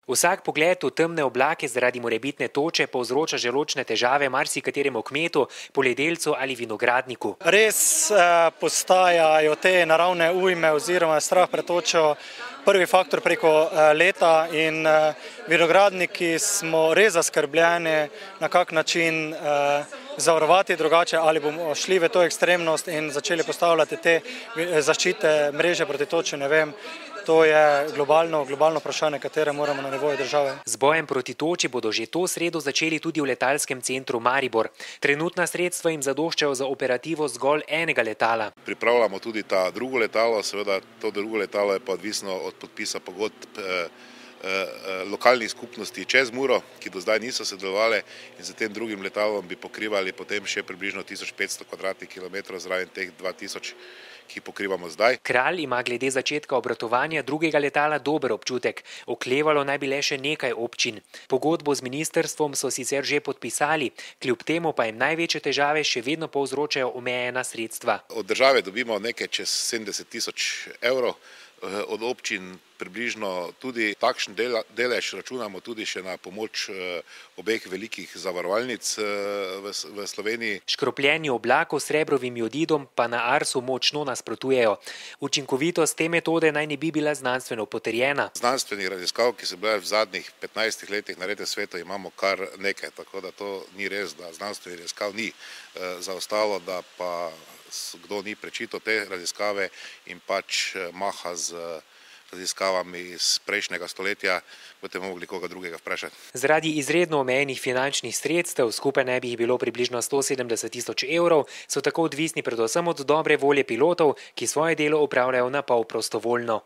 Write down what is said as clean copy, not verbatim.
Vsak pogled v temne oblake zaradi morebitne toče povzroča želodčne težave marsikateremu kmetu, poljedelcu ali vinogradniku. Res postajajo te naravne ujme oziroma strah pred točo prvi faktor preko leta in vinogradniki smo res zaskrbljeni, na kak način zavarovati drugače, ali bomo šli v to ekstremnost in začeli postavljati te zaščite mreže proti toči, ne vem. To je globalno vprašanje, katere moramo na nivoju države. Z bojem proti toči bodo že to sredo začeli tudi v letalskem centru Maribor. Trenutna sredstva jim zadoščajo za operativo zgolj enega letala. Pripravljamo tudi ta drugo letalo, seveda to drugo letalo je pa odvisno od podpisa pogodb lokalnih skupnosti čez Muro, ki do zdaj niso sodelovali, in za tem drugim letalom bi pokrivali potem še približno 1500 kvadratnih kilometrov zraven teh 2000, ki pokrivamo zdaj. Kralj ima glede začetka obratovanja drugega letala dober občutek. Oklevalo naj bi le še nekaj občin. Pogodbo z ministrstvom so sicer že podpisali, kljub temu pa jim največje težave še vedno povzročajo omejena sredstva. Od države dobimo nekaj čez 70 000 evrov, od občin približno tudi takšen delež računamo tudi še na pomoč obeh velikih zavarovalnic v Sloveniji. Škropljenju oblakov s srebrovim jodidom pa na Arsu močno nasprotujejo. Učinkovitost te metode naj ne bi bila znanstveno potrjena. Znanstvenih raziskav, ki so bile v zadnjih 15 letih naredjene v svetu, imamo kar nekaj, tako da to ni res, da znanstvenih raziskav ni zaostalo, da pa kdo ni prečital te raziskave in pač maha z raziskavami iz prejšnjega stoletja, boste mogli koga drugega vprašati. Zaradi izredno omejenih finančnih sredstev, skupaj naj bi jih bilo približno 170 000 evrov, so tako odvisni predvsem od dobre volje pilotov, ki svoje delo opravljajo na pol prostovoljno.